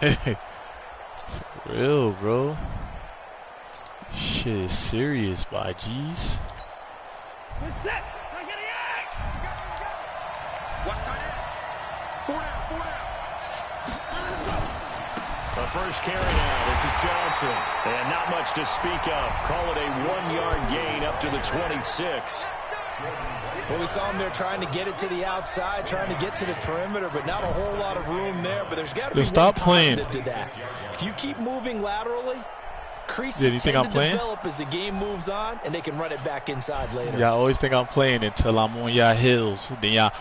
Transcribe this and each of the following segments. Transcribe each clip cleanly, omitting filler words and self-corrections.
For real, bro. Shit is serious, by G's. The first carry now. This is Johnson. And not much to speak of. Call it a 1-yard gain up to the 26. Well, we saw him there trying to get it to the outside, trying to get to the perimeter, but not a whole lot of room there. But there's got to be one positive to that. If you keep moving laterally, creases tend to develop as the game moves on, and they can run it back inside later. Y'all always think I'm playing until I'm on y'all heels. Then y'all,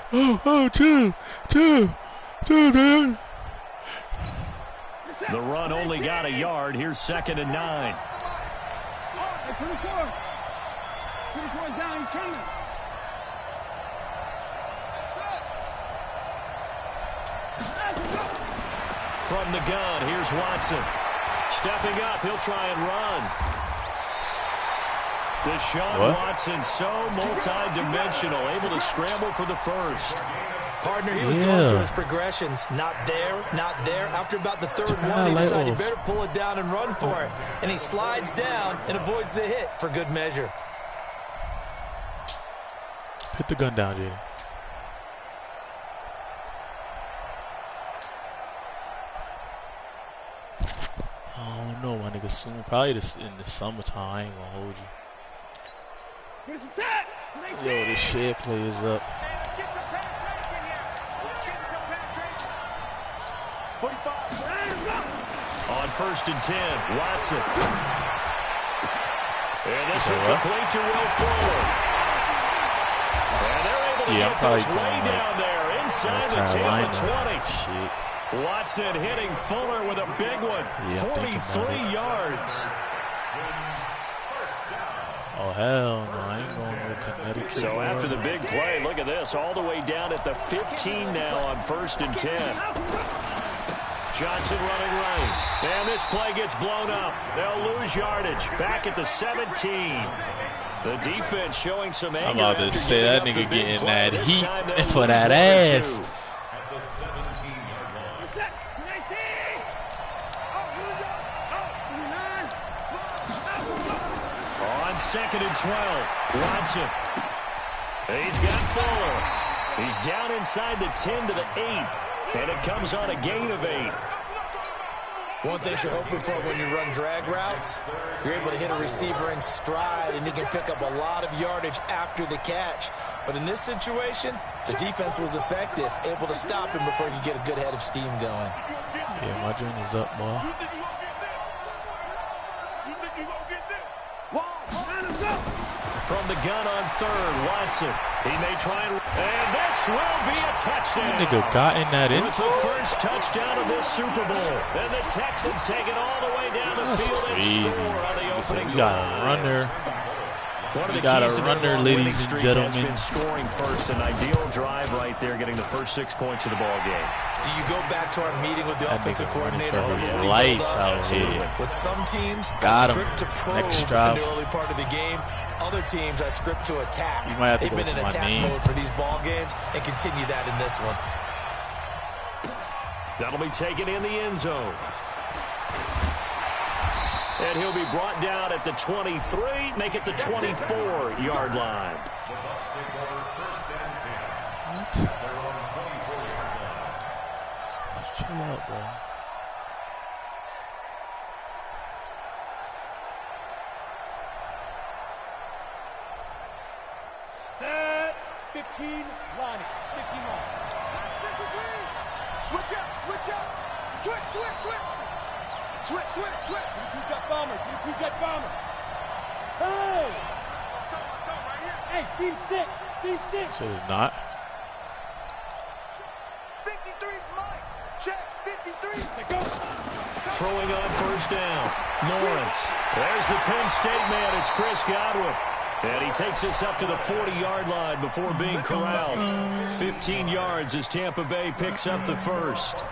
two, dude. The run only got a yard. Here's 2nd and 9. From the gun, here's Watson. Stepping up, he'll try and run. Deshaun Watson, so multi-dimensional, able to scramble for the first. Partner, he was going through his progressions. Not there, not there. After about the third one, he decided he better pull it down and run for it. And he slides down and avoids the hit for good measure. Put the gun down, Jaden. I don't know, my nigga. Soon, probably in the summertime. I ain't gonna hold you. Yo, this shit play is up. On 1st and 10, Watson. And this is complete to Will Fuller. And they're able to get this way down there inside the 10 to 20. Shit. Watson hitting Fuller with a big one. 43 yards. Oh, hell no. I ain't going to Connecticut. So after the big play, look at this. All the way down at the 15 now on 1st and 10. Johnson running right. And this play gets blown up. They'll lose yardage. Back at the 17. The defense showing some anger. I'm about to say that nigga getting that heat for that ass. On 2nd and 12, Watson. He's got Fuller. He's down inside the 10 to the 8. And it comes on a gain of 8. One thing you're hoping for when you run drag routes, you're able to hit a receiver in stride, and he can pick up a lot of yardage after the catch. But in this situation, the defense was effective, able to stop him before he could get a good head of steam going. Yeah, my joint is up, boy. From the gun on 3rd, Watson. He may try and this will be a touchdown. That nigga got in that It's the first touchdown of this Super Bowl. And the Texans take it all the way down the field and score on the opening drive. We got a runner. We got a runner, ladies and gentlemen. Has been scoring first, an ideal drive right there, getting the first 6 points of the ball game. Do you go back to our meeting with the offensive coordinator? Lights out here. With some teams, got him. script to probe in the early part of the game. Other teams, I script to attack. You might have to They've been in attack mode for these ball games and continue that in this one. That'll be taken in the end zone. And he'll be brought down at the 23, make it the 24-yard line. What? Chill out, bro. Set 15 line. 15 line. Switch up, switch up. Switch. Switch. Two-jet bomber. Hey! Let's go right here. Hey, seam 6. So it's not. 53's mine. Check, 53. Go. Throwing on 1st down. Lawrence. There's the Penn State man. It's Chris Godwin. And he takes us up to the 40-yard line before being corralled. 15 yards as Tampa Bay picks up the first.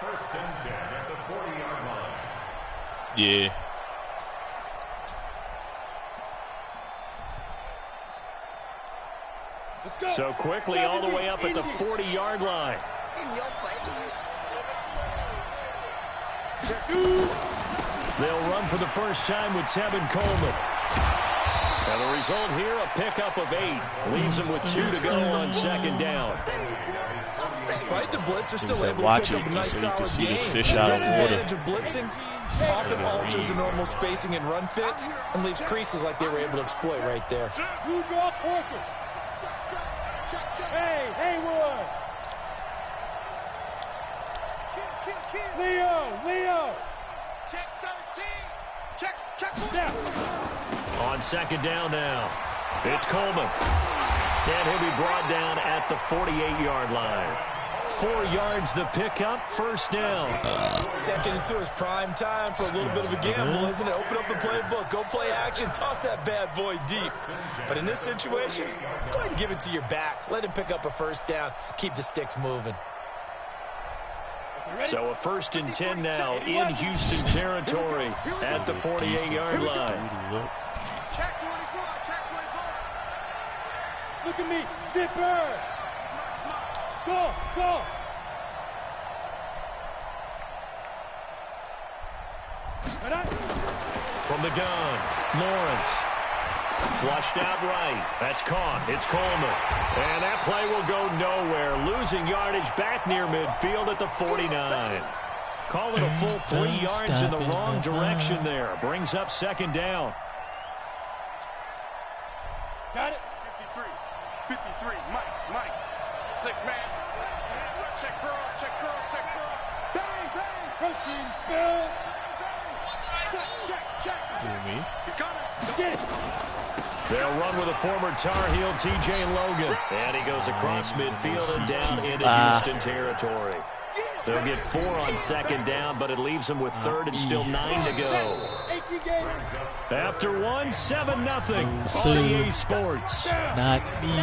First and 10 at the 40-yard line. Yeah. So quickly all the way up at the 40-yard line. In your face. They'll run for the first time with Tevin Coleman. And the result here, a pickup of 8. Leaves them with 2 to go on second down. Despite the blitz, they're still able to pick up a nice solid game. The disadvantage of blitzing often alters the normal spacing and run fits and leaves creases like they were able to exploit right there. You draw quarter. Hey, Haywood. Leo. Check 13. Check. Down. On second down now, it's Coleman. And he'll be brought down at the 48-yard line. 4 yards the pickup, first down. Second into his prime time for a little bit of a gamble, isn't it? Open up the playbook, go play action, toss that bad boy deep. But in this situation, go ahead and give it to your back. Let him pick up a first down, keep the sticks moving. So a 1st and 10 now in Houston territory at the 48-yard line. Check 24. Look at me. Zipper. Go. From the gun, Lawrence. Flushed out right. That's caught. It's Coleman. And that play will go nowhere. Losing yardage back near midfield at the 49. Call it a full 3 yards in the wrong direction there. Brings up second down. Got it. 53. Mike. 6-man. Check cross. Bang. Protein spill. Check. Me? He's coming. Get it. They'll run with a former Tar Heel, T.J. Logan. And he goes across midfield and down into Houston territory. They'll get 4 on second down, but it leaves them with 3rd and still 9 to go. After 1, 7-0 on EA Sports. Not me.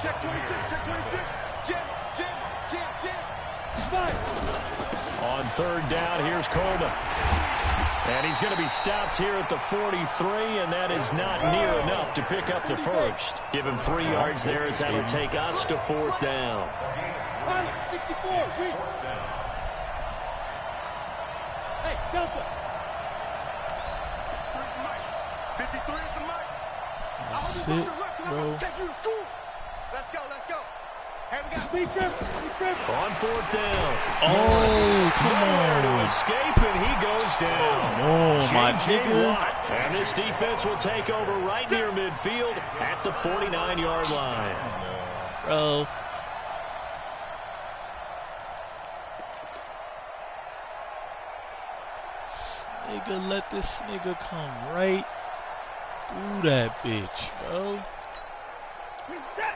Check 26. Jim. On 3rd down, here's Coleman. And he's going to be stopped here at the 43, and that is not near enough to pick up the first. Give him 3 yards there as that'll take us to 4th down. 64, sweet. Hey, Delta. 53 is the mic. That's it, bro. Take you to school. Let's go. Hey, we got Big grip. On 4th down. Oh, come Nowhere to on. escape, and he goes down. Oh, my J.J. nigga. Watt. And this defense will take over right near midfield at the 49-yard line. Bro. Nigga, let this nigga come right through that bitch, bro.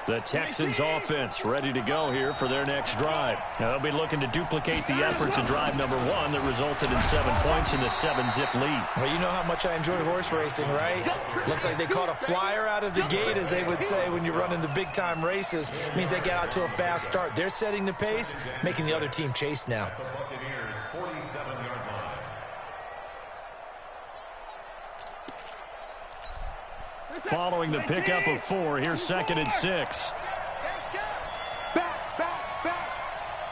The Texans offense ready to go here for their next drive. Now they'll be looking to duplicate the efforts of drive number 1 that resulted in 7 points in the 7-zip lead. Well, you know how much I enjoy horse racing, right? Looks like they caught a flyer out of the gate, as they would say when you're running the big-time races. Means they get out to a fast start. They're setting the pace, making the other team chase now. Following the pickup of 4, here's 2nd and 6. back.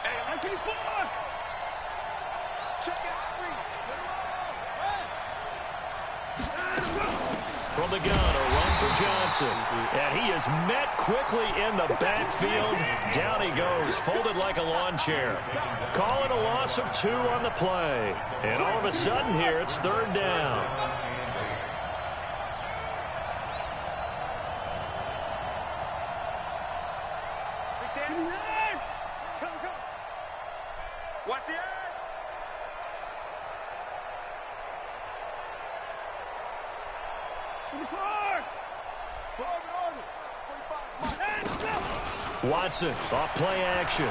Hey, I'm pretty far. Check it out. From the gun, a run for Johnson. And he is met quickly in the backfield. Down he goes, folded like a lawn chair. Call it a loss of 2 on the play. And all of a sudden here, it's 3rd down. Watch the edge. In the car. Watson off play action.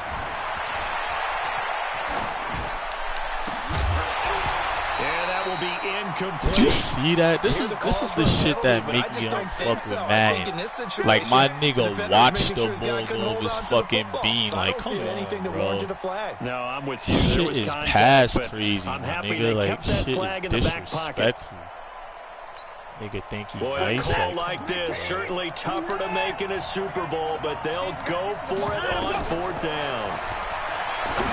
And that will be incomplete. Did you see that? This is the shit that make me unfuck with Madden. Like, my nigga watched the ball over his fucking bean. Like, come on, bro. No, I'm with you. Shit There was is contact, past but crazy, I'm my happy nigga. they Like, kept that shit flag is in the back pocket. disrespectful. Nigga think he Boy, a call like this, certainly tougher to make in a Super Bowl, but they'll go for it on 4th down.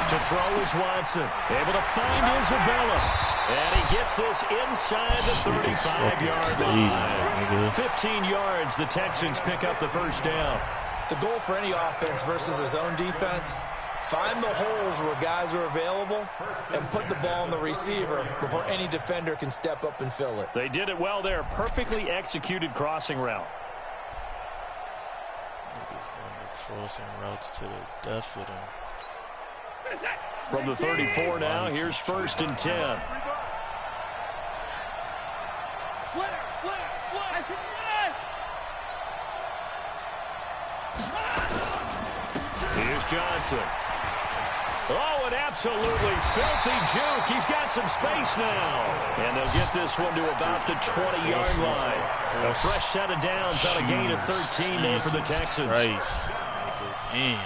To throw is Watson. Able to find Isabella. And he gets this inside the 35-yard line. 15 yards, the Texans pick up the 1st down. The goal for any offense versus his own defense, find the holes where guys are available and put the ball on the receiver before any defender can step up and fill it. They did it well there. Perfectly executed crossing route. Niggas run the crossing routes to the death with him. From the 34 now, here's 1st and 10. Here's Johnson. Oh, an absolutely filthy juke. He's got some space now. And they'll get this one to about the 20-yard line. A fresh set of downs on a gain of 13 there for the Texans. Christ. Damn.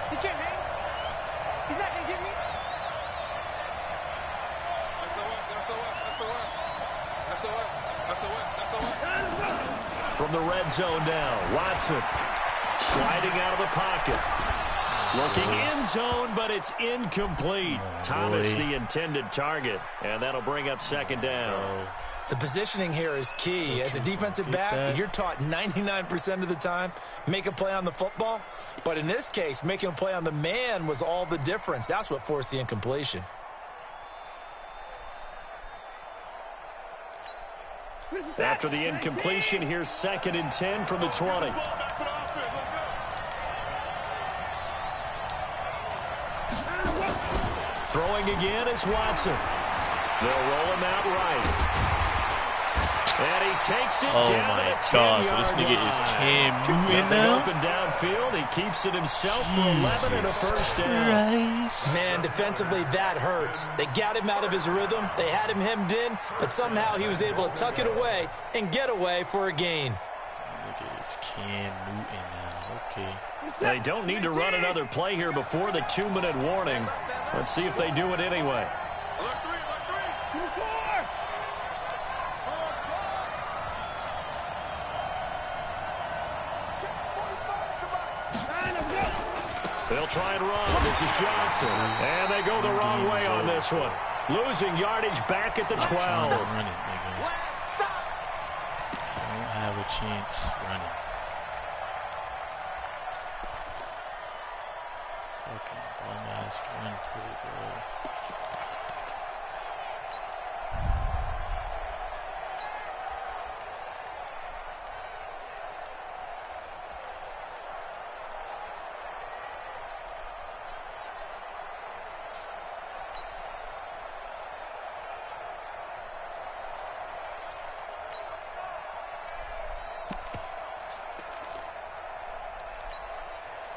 He can't hang. He's not going to get me. From the red zone now, Watson sliding out of the pocket. Looking end zone, but it's incomplete. Thomas the intended target, and that'll bring up 2nd down. The positioning here is key. As a defensive back, you're taught 99% of the time, make a play on the football. But in this case, making a play on the man was all the difference. That's what forced the incompletion. After the incompletion, here's 2nd and 10 from the 20. Throwing again is Watson. They'll roll him out right. And he takes it down to the 10-yard So this nigga is Cam Newton now. Up and downfield, he keeps it himself for 11 and a 1st down. Man, defensively, that hurts. They got him out of his rhythm. They had him hemmed in, but somehow he was able to tuck it away and get away for a gain. Nigga is Cam Newton now. Okay. They don't need to run another play here before the 2-minute warning. Let's see if they do it anyway. They'll try and run. This is Johnson. And they go the wrong way on this one. Losing yardage back at the 12. Running, nigga. Don't have a chance running. Fucking bum-ass run play, bro.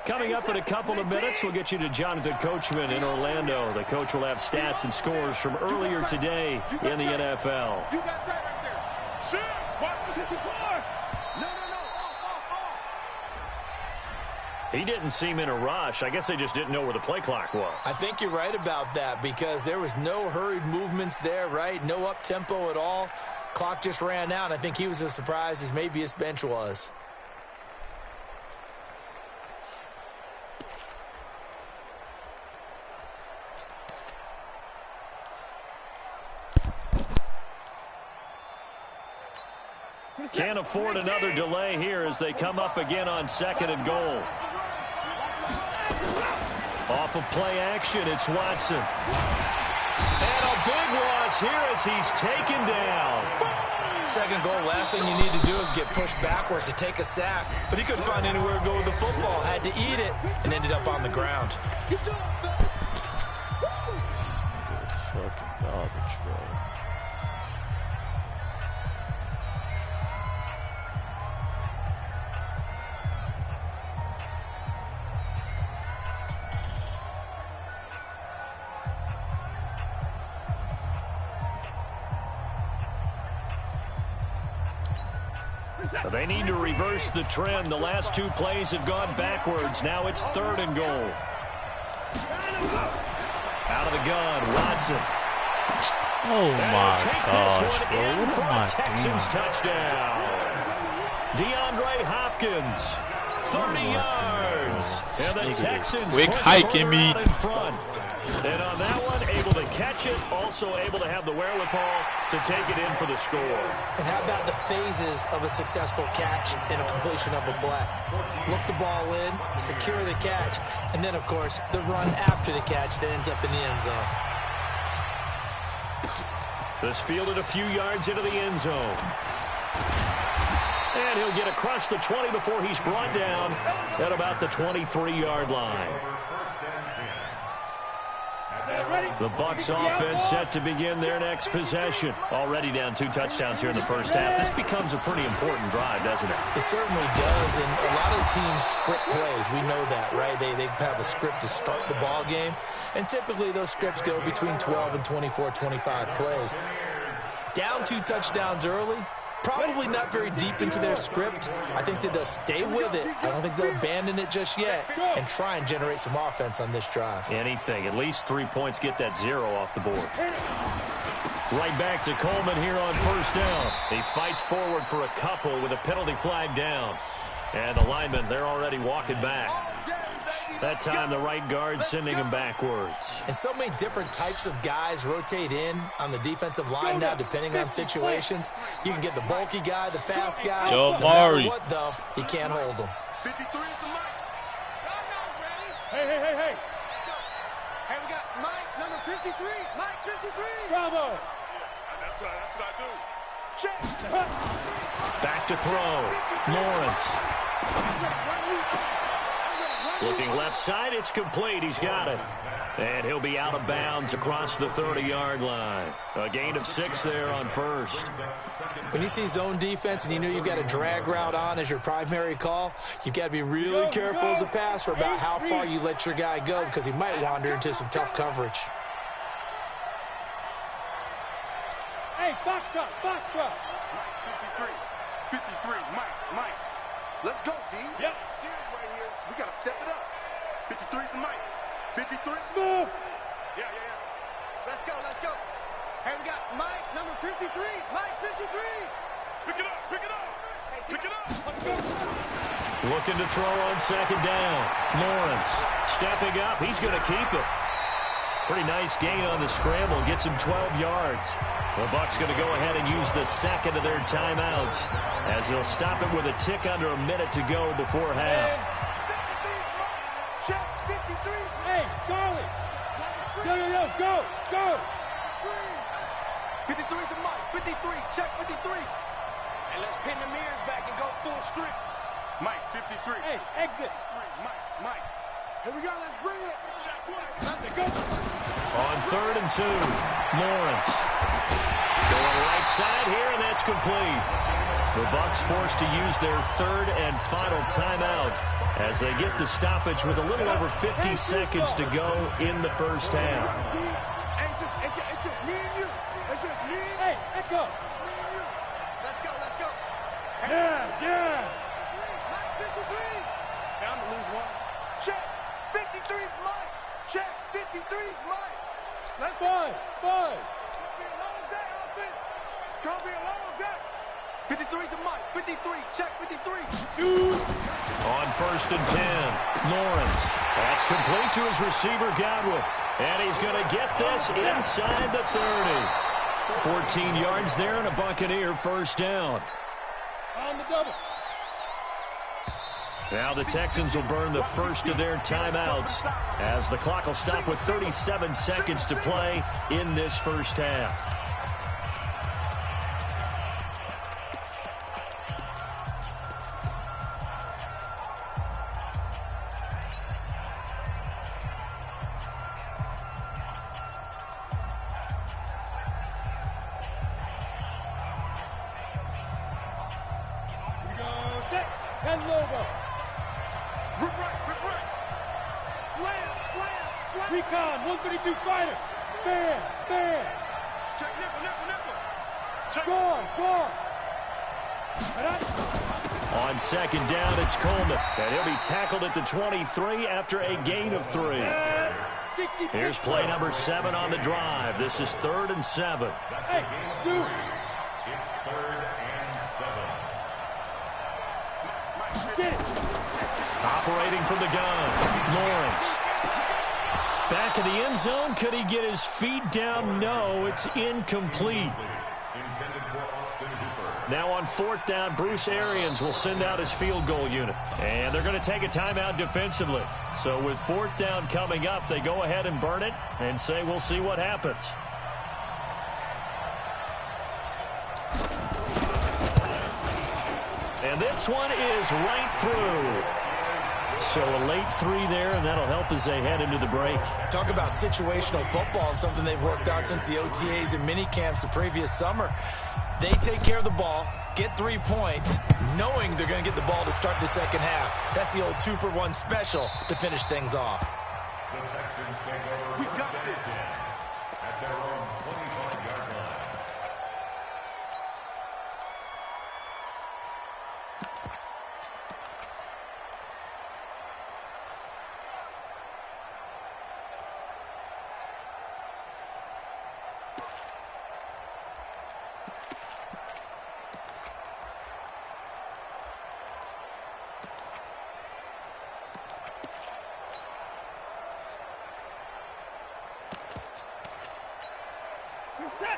Coming up in a couple of minutes, we'll get you to Jonathan Coachman in Orlando. The coach will have stats and scores from earlier today in the NFL. You got that right there. Shoot. Watch the 54. No. He didn't seem in a rush. I guess they just didn't know where the play clock was. I think you're right about that because there was no hurried movements there, right? No up-tempo at all. Clock just ran out. I think he was as surprised as maybe his bench was. Can't afford another delay here as they come up again on 2nd and goal. Off of play action, it's Watson. And a big loss here as he's taken down. 2nd goal, last thing you need to do is get pushed backwards to take a sack. But he couldn't find anywhere to go with the football. Had to eat it and ended up on the ground. This nigga is fucking garbage, bro. They need to reverse the trend. The last 2 plays have gone backwards. Now it's 3rd and goal. Out of the gun, Watson. Oh my gosh, bro. In What for am a I Texans doing? touchdown. DeAndre Hopkins, 30 yards. And the Texans quick push hiking me out in front. And on that one, able to catch it, also able to have the wherewithal to take it in for the score. And how about the phases of a successful catch and a completion of a play? Look the ball in, secure the catch, and then, of course, the run after the catch that ends up in the end zone. This fielded a few yards into the end zone. And he'll get across the 20 before he's brought down at about the 23-yard line. The Bucs offense set to begin their next possession. Already down 2 touchdowns here in the first half. This becomes a pretty important drive, doesn't it? It certainly does, and a lot of teams script plays. We know that, right? They have a script to start the ball game, and typically those scripts go between 12 and 24, 25 plays. Down 2 touchdowns early, probably not very deep into their script. I think that they'll stay with it. I don't think they'll abandon it just yet and try and generate some offense on this drive. Anything. At least 3 points, get that 0 off the board. Right back to Coleman here on first down. He fights forward for a couple with a penalty flag down. And the linemen, they're already walking back. That time, the right guard sending him backwards. And so many different types of guys rotate in on the defensive line now, depending on situations. You can get the bulky guy, the fast guy. Yo, no Mari. matter what, though, you can't hold them. 53 to Mike. Hey. Hey, we got Mike, number 53. Mike, 53. Bravo. That's right. That's what I do. Check. Back to throw. Lawrence. Looking left side, it's complete. He's got it. And he'll be out of bounds across the 30-yard line. A gain of 6 there on first. When you see zone defense and you know you've got a drag route on as your primary call, you've got to be really careful as a passer about how far you let your guy go because he might wander into some tough coverage. Hey, box drop. 53. Mike. Let's go, D. Yep. Series right here. We got to step it up. 53 to Mike. 53. Smooth. Yeah. Let's go. Hey, we got Mike, number 53. Mike, 53. Pick it up. Looking to throw on second down. Lawrence stepping up. He's going to keep it. Pretty nice gain on the scramble. Gets him 12 yards. The Bucs going to go ahead and use the second of their timeouts as they'll stop it with a tick under a minute to go before half. Check 53. Hey, Charlie. Yo, go. 53 to Mike. 53. Check 53. And let's pin the mirrors back and go full strip. Mike, 53. Hey, exit. Mike. Here we go. Let's bring it. Check 20. Let's go. On 3rd and 2, Lawrence going right side here, and that's complete. The Bucs forced to use their 3rd and final timeout as they get the stoppage with a little over 50 seconds to go in the first half. It's just me and you. It's just me. Hey, echo. Let's go. Yeah. Mike, 53. Down to lose one. Check. 53's Mike. Check. 53's Mike. Let's go. Five. It's gonna be a long day, offense. It's gonna be a long day. 53 to Mike. 53. Check 53. Shoot. On 1st and 10, Lawrence. That's complete to his receiver, Godwin. And he's going to get this inside the 30. 14 yards there and a Buccaneer first down. On the double. Now the Texans will burn the first of their timeouts as the clock will stop with 37 seconds to play in this first half. And logo. Rip right. Slam. Recon, 132 fighter. Bam. Check nickel. Check. Gone. On second down, it's Coleman. And he'll be tackled at the 23 after a gain of 3. Here's play number 7 on the drive. This is 3rd and 7. Hey, shoot. It's 3rd and 7. Operating from the gun, Lawrence. Back in the end zone. Could he get his feet down? No, it's incomplete. Now on 4th down, Bruce Arians will send out his field goal unit. And they're going to take a timeout defensively. So with 4th down coming up, they go ahead and burn it and say we'll see what happens. And this one is right through. So a late 3 there, and that'll help as they head into the break. Talk about situational football and something they've worked out since the OTAs and mini camps the previous summer. They take care of the ball, get 3 points, knowing they're going to get the ball to start the second half. That's the old 2-for-1 special to finish things off. The Texans take over. We got this. At their own 25-yard line.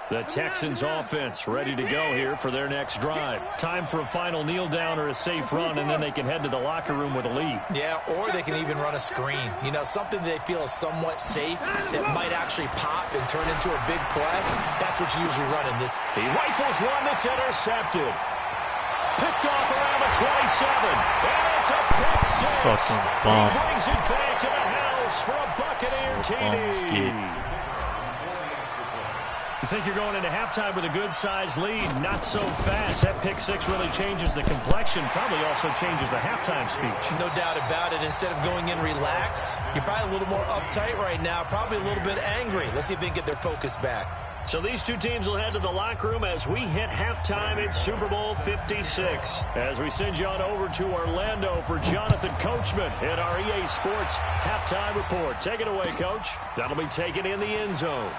The Texans offense ready to go here for their next drive. Time for a final kneel down or a safe run, and then they can head to the locker room with a lead. Yeah, or they can even run a screen. You know, something they feel is somewhat safe that might actually pop and turn into a big play. That's what you usually run in this. He rifles one that's intercepted. Picked off around the 27. And it's a pick six. He brings it back to the house for a Buccaneer TD. You think you're going into halftime with a good-sized lead? Not so fast. That pick six really changes the complexion, probably also changes the halftime speech. No doubt about it. Instead of going in relaxed, you're probably a little more uptight right now, probably a little bit angry. Let's see if they can get their focus back. So these two teams will head to the locker room as we hit halftime in Super Bowl 56. As we send you on over to Orlando for Jonathan Coachman in our EA Sports halftime report. Take it away, Coach. That'll be taken in the end zone.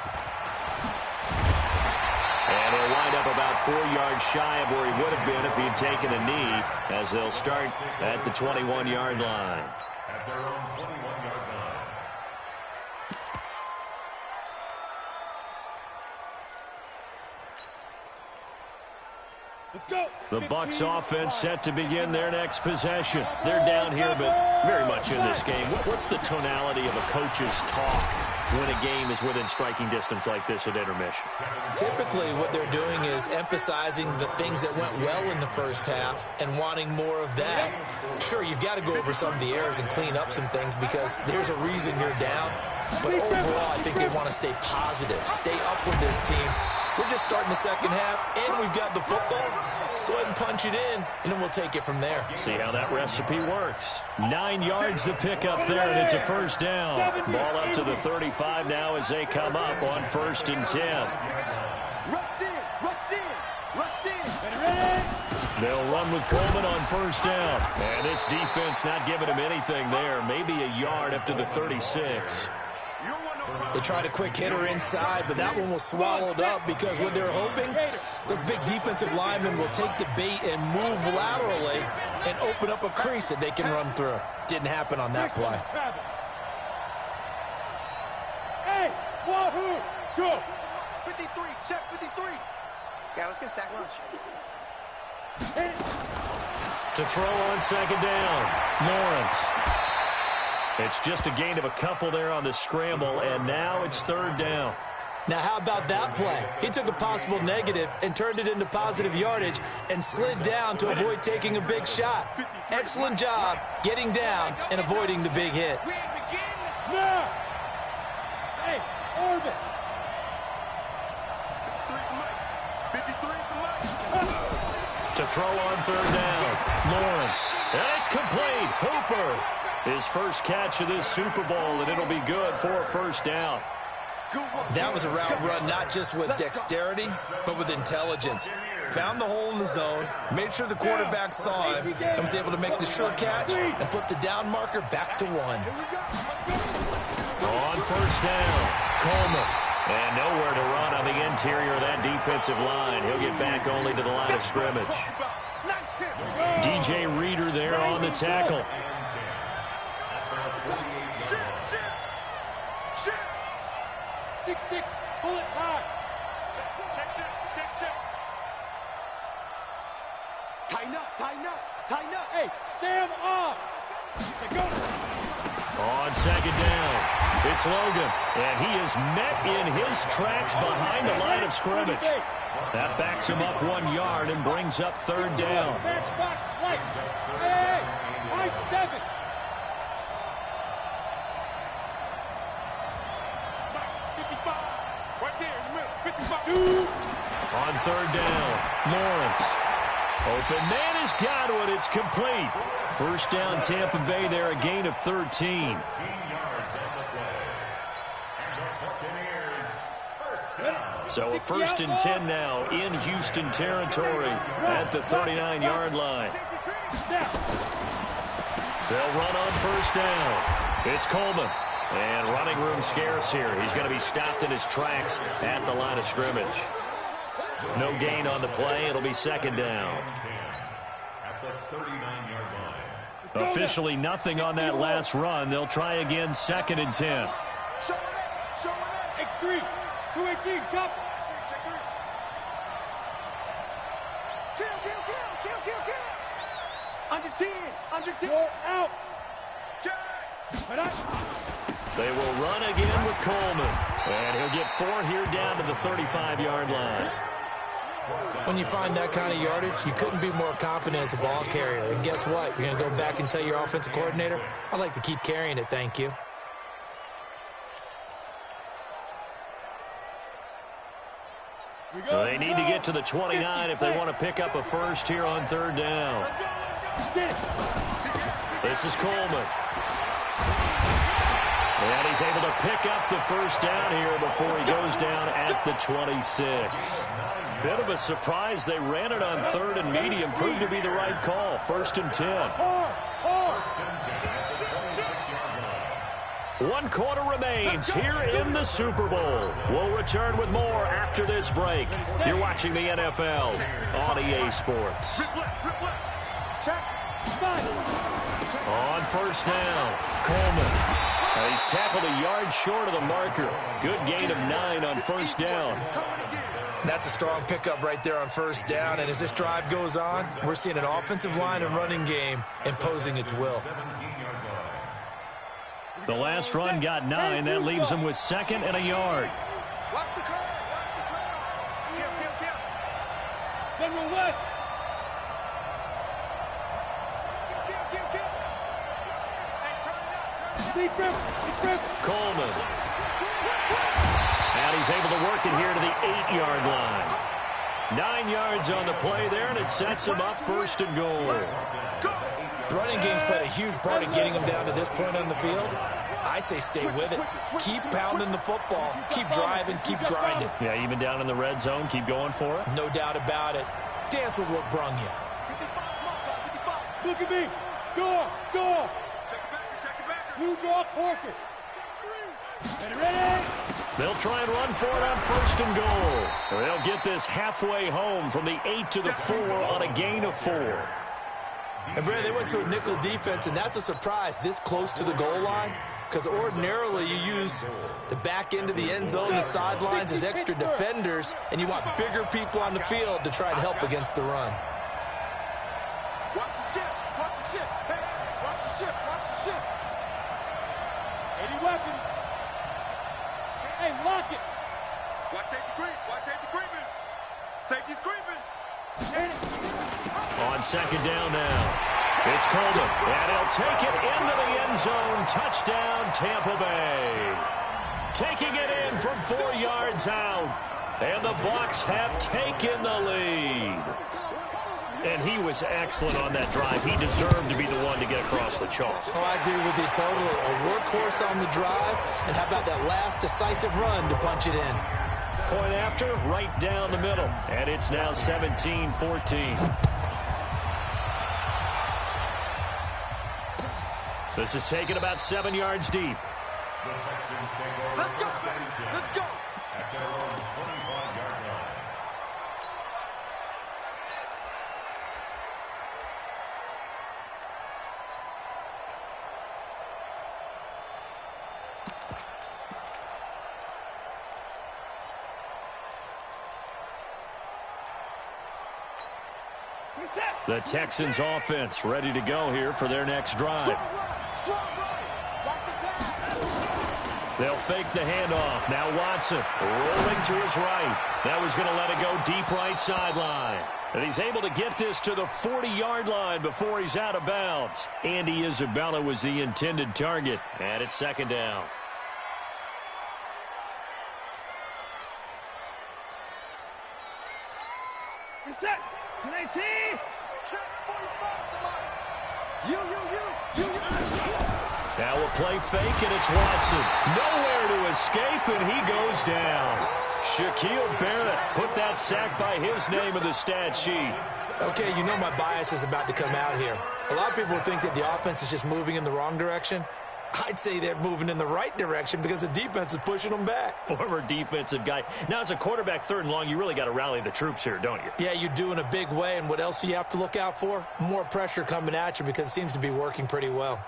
And he'll wind up about 4 yards shy of where he would have been if he'd taken a knee, as they'll start at the 21-yard line. At their own 21-yard line. Let's go. The Bucs offense set to begin their next possession. They're down here, but very much in this game. What's the tonality of a coach's talk when a game is within striking distance like this at intermission? Typically, what they're doing is emphasizing the things that went well in the first half and wanting more of that. Sure, you've got to go over some of the errors and clean up some things because there's a reason you're down. But overall, I think they want to stay positive, stay up with this team. We're just starting the second half, and we've got the football. Let's go ahead and punch it in, and then we'll take it from there. See how that recipe works. 9 yards to pick up there, and it's a first down. Ball up to the 35 now as they come up on 1st and 10. Rush in, rush in, rush in. They'll run with Coleman on 1st down. And this defense not giving him anything there. Maybe a yard up to the 36. They tried a quick hitter inside, but that one was swallowed up because what they're hoping, those big defensive linemen will take the bait and move laterally and open up a crease that they can run through. Didn't happen on that play. Hey, wahoo, go. 53, check 53. Yeah, let's get a sack lunch. To throw on 2nd down, Lawrence. It's just a gain of a couple there on the scramble, and now it's 3rd down. Now, how about that play? He took a possible negative and turned it into positive yardage and slid down to avoid taking a big shot. Excellent job getting down and avoiding the big hit. Now. Hey, orbit. 53 at the mic. To throw on 3rd down, Lawrence. And it's complete. Hooper. His first catch of this Super Bowl, and it'll be good for a 1st down. That was a route run not just with dexterity, but with intelligence. Found the hole in the zone, made sure the quarterback saw him, and was able to make the sure catch and flip the down marker back to 1. On first down, Coleman. And nowhere to run on the interior of that defensive line. He'll get back only to the line of scrimmage. DJ Reader there on the tackle. 6-6, pull it high. Check. Tighten up. Hey, Sam off. Go. On second down, it's Slogan. And he is met in his tracks behind the line of scrimmage. That backs him up 1 yard and brings up third down. Matchbox lights. Hey, high 7. On third down, Lawrence. Open man is Godwin. It's complete. First down, Tampa Bay there, a gain of 13. So a 1st and 10 now in Houston territory at the 39-yard line. They'll run on first down. It's Coleman. And running room scarce here. He's going to be stopped in his tracks at the line of scrimmage. No gain on the play. It'll be second down. Officially nothing on that last run. They'll try again, 2nd and 10. X3, 218, chop. Kill. Under 10. Go out. They will run again with Coleman. And he'll get 4 here down to the 35-yard line. When you find that kind of yardage, you couldn't be more confident as a ball carrier. And guess what? You're going to go back and tell your offensive coordinator, I'd like to keep carrying it, thank you. They need to get to the 29 if they want to pick up a first here on third down. This is Coleman. And he's able to pick up the first down here before he goes down at the 26. Bit of a surprise. They ran it on 3rd and medium. Proved to be the right call. 1st and 10. 1 quarter remains here in the Super Bowl. We'll return with more after this break. You're watching the NFL on EA Sports. On first down, Coleman. He's tackled a yard short of the marker. Good gain of 9 on first down. That's a strong pickup right there on first down. And as this drive goes on, we're seeing an offensive line and running game imposing its will. The last run got 9. That leaves him with 2nd and a yard. Watch the curve. Kill. General West. Coleman. And he's able to work it here to the 8-yard line. 9 yards on the play there, and it sets him up 1st and goal. The running game's played a huge part in getting him down to this point on the field. I say stay with it. Keep pounding the football. Keep driving. Keep grinding. Yeah, even down in the red zone, keep going for it. No doubt about it. Dance with what brung you. Look at me. Go. Blue draw Corker. Ready? They'll try and run for it on 1st and goal. They'll get this halfway home from the 8 to the 4 on a gain of 4. And, Brad, they went to a nickel defense, and that's a surprise this close to the goal line, because ordinarily you use the back end of the end zone, the sidelines as extra defenders, and you want bigger people on the field to try and help against the run. Watch the ship. Hey, watch the ship. 80 weapons. Hey, lock it. Watch safety creeping. Safety's creeping. On 2nd down now, it's Coleman, and he'll take it into the end zone. Touchdown, Tampa Bay. Taking it in from 4 yards out, and the Bucs have taken the lead. And he was excellent on that drive. He deserved to be the one to get across the chalk. Oh, I agree with you totally. A workhorse on the drive, and how about that last decisive run to punch it in? Point after, right down the middle. And it's now 17-14. This is taken about 7 yards deep. Let's go. Let's go. At their own 25-yard line. The Texans offense ready to go here for their next drive. They'll fake the handoff. Now Watson rolling to his right. That was going to let it go deep right sideline. And he's able to get this to the 40-yard line before he's out of bounds. Andy Isabella was the intended target. And it's second down. Reset. 19. Check 45. You. Now a play fake, and it's Watson. Nowhere to escape, and he goes down. Shaquille Barrett put that sack by his name in the stat sheet. Okay, you know my bias is about to come out here. A lot of people think that the offense is just moving in the wrong direction. I'd say they're moving in the right direction because the defense is pushing them back. Former defensive guy. Now, as a quarterback, third and long, you really got to rally the troops here, don't you? Yeah, you do in a big way, and what else do you have to look out for? More pressure coming at you because it seems to be working pretty well.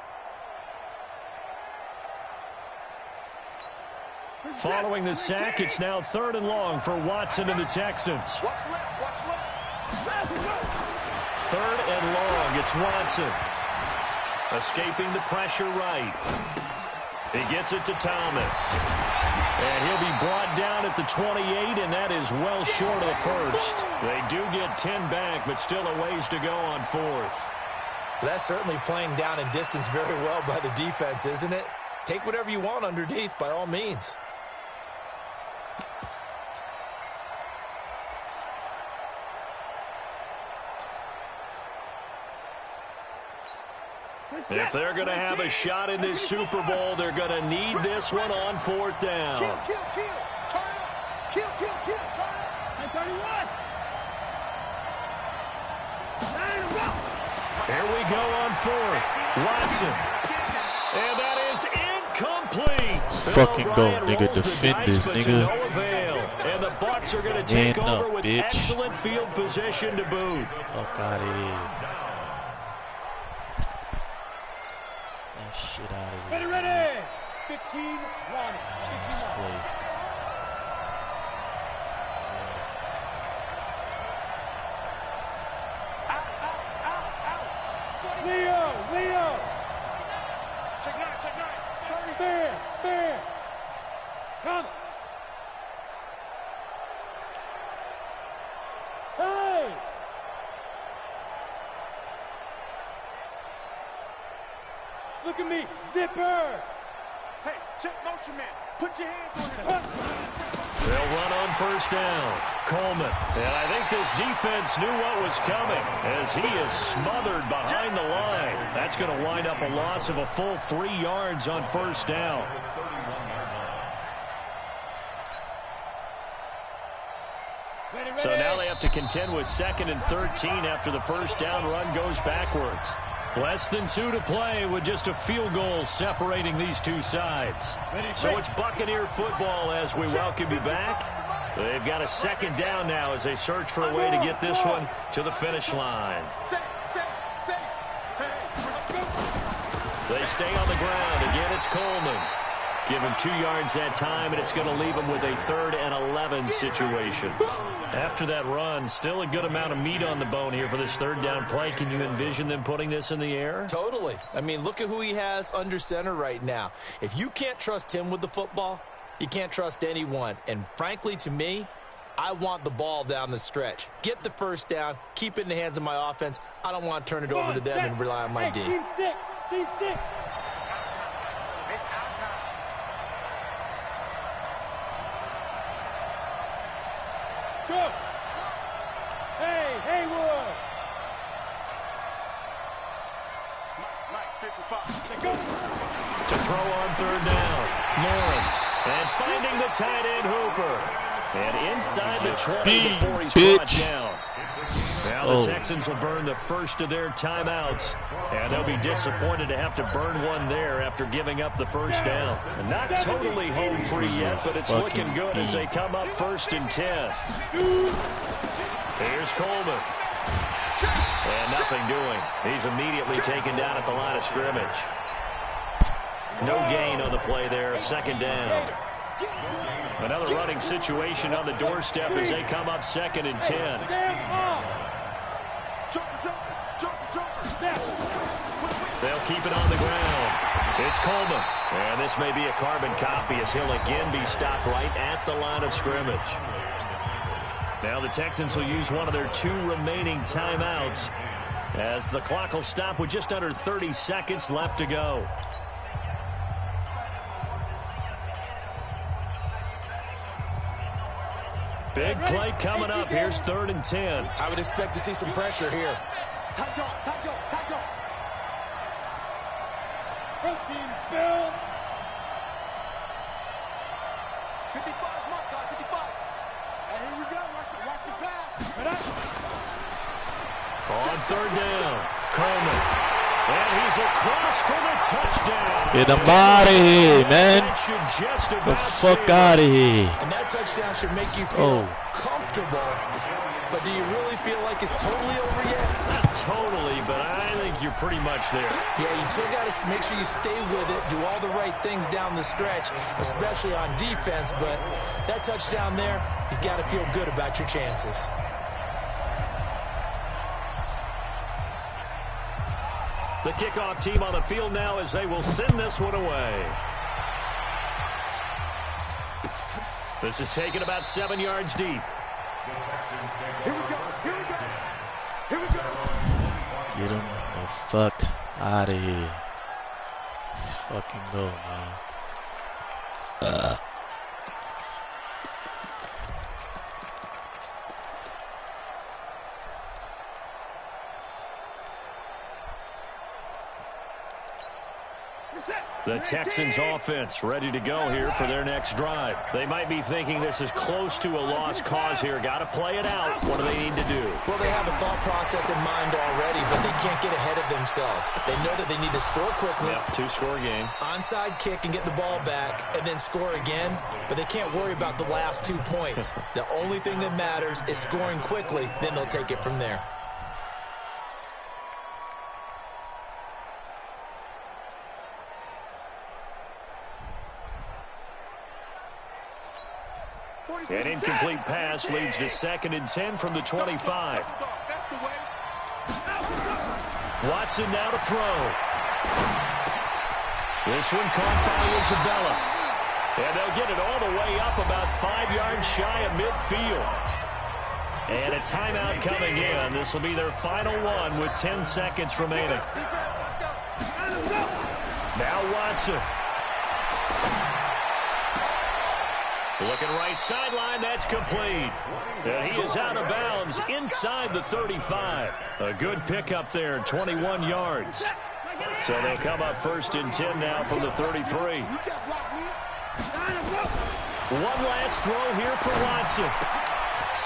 Following the sack, it's now third and long for Watson and the Texans. Watch left. Third and long, it's Watson. Escaping the pressure right. He gets it to Thomas. And he'll be brought down at the 28, and that is well short of the first. They do get 10 back, but still a ways to go on fourth. That's certainly playing down in distance very well by the defense, isn't it? Take whatever you want underneath, by all means. If they're going to have a shot in this Super Bowl, they're going to need this one on fourth down. Kill. Turn up. Kill. Turn up. 31. Here we go on fourth. Watson. And that is incomplete. Fucking go, O'Brien nigga. Defend this, nigga. No avail. And the Bucs are going to take over with bitch. excellent field position to boot. Fuck out of here. That shit out of here. Ready. 15, 1. Nice play. Leo. Check nine. Fair. Come. Hey. Look at me. Zipper. Hey, check motion man. Put your hands on it. They'll run on first down. Coleman. And I think this defense knew what was coming as he is smothered behind the line. That's going to wind up a loss of a full 3 yards on first down. So now they have to contend with 2nd and 13 after the first down run goes backwards. Less than 2 to play with just a field goal separating these two sides. So it's Buccaneer football as we welcome you back. They've got a second down now as they search for a way to get this one to the finish line. They stay on the ground. Again, it's Coleman. Give him 2 yards that time, and it's going to leave him with a 3rd and 11 situation. After that run, still a good amount of meat on the bone here for this third down play. Can you envision them putting this in the air? Totally. I mean, look at who he has under center right now. If you can't trust him with the football, you can't trust anyone. And frankly, to me, I want the ball down the stretch. Get the first down. Keep it in the hands of my offense. I don't want to turn it over to them and rely on my D. Team 6. Go. Hey, Haywood. To throw on third down, Lawrence. And finding the tight end, Hooper. And inside the 20 before he's brought down. Now the Texans will burn the first of their timeouts. And they'll be disappointed to have to burn one there after giving up the first down. And not totally home free yet, but it's looking good as they come up 1st and 10. Here's Coleman. And nothing doing. He's immediately taken down at the line of scrimmage. No gain on the play there. 2nd down. Another running situation on the doorstep as they come up 2nd and 10. They'll keep it on the ground. It's Coleman. And this may be a carbon copy as he'll again be stopped right at the line of scrimmage. Now the Texans will use one of their 2 remaining timeouts as the clock will stop with just under 30 seconds left to go. Big play coming up. Here's 3rd and 10. I would expect to see some pressure here. Protein spill. 55, mark, 55. And here we go. Watch the pass. On 3rd down, Coleman. And he's across for the touchdown. Get him out of here, man. Get the fuck out of here. And that touchdown should make you feel comfortable. But do you really feel like it's totally over yet? Not totally, but I think you're pretty much there. Yeah, you still got to make sure you stay with it, do all the right things down the stretch, especially on defense. But that touchdown there, you've got to feel good about your chances. The kickoff team on the field now as they will send this one away. This is taken about 7 yards deep. Here we go. Here we go. Here we go. Get him the fuck out of here. Let's fucking go, man. The Texans offense ready to go here for their next drive. They might be thinking this is close to a lost cause here. Got to play it out. What do they need to do? Well, they have a thought process in mind already, but they can't get ahead of themselves. They know that they need to score quickly. Yep, 2-score game. Onside kick and get the ball back and then score again, but they can't worry about the last 2 points. The only thing that matters is scoring quickly, then they'll take it from there. An incomplete pass leads to 2nd and 10 from the 25. Watson now to throw. This one caught by Isabella. And they'll get it all the way up about 5 yards shy of midfield. And a timeout coming in. This will be their final one with 10 seconds remaining. Now Watson. Looking right sideline, that's complete. And he is out of bounds inside the 35. A good pickup there, 21 yards. So they'll come up 1st and 10 now from the 33. One last throw here for Watson.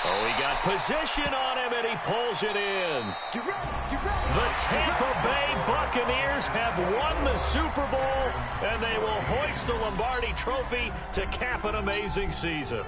Oh, he got position on him, and he pulls it in. The Tampa Bay Buccaneers have won the Super Bowl, and they will hoist the Lombardi Trophy to cap an amazing season.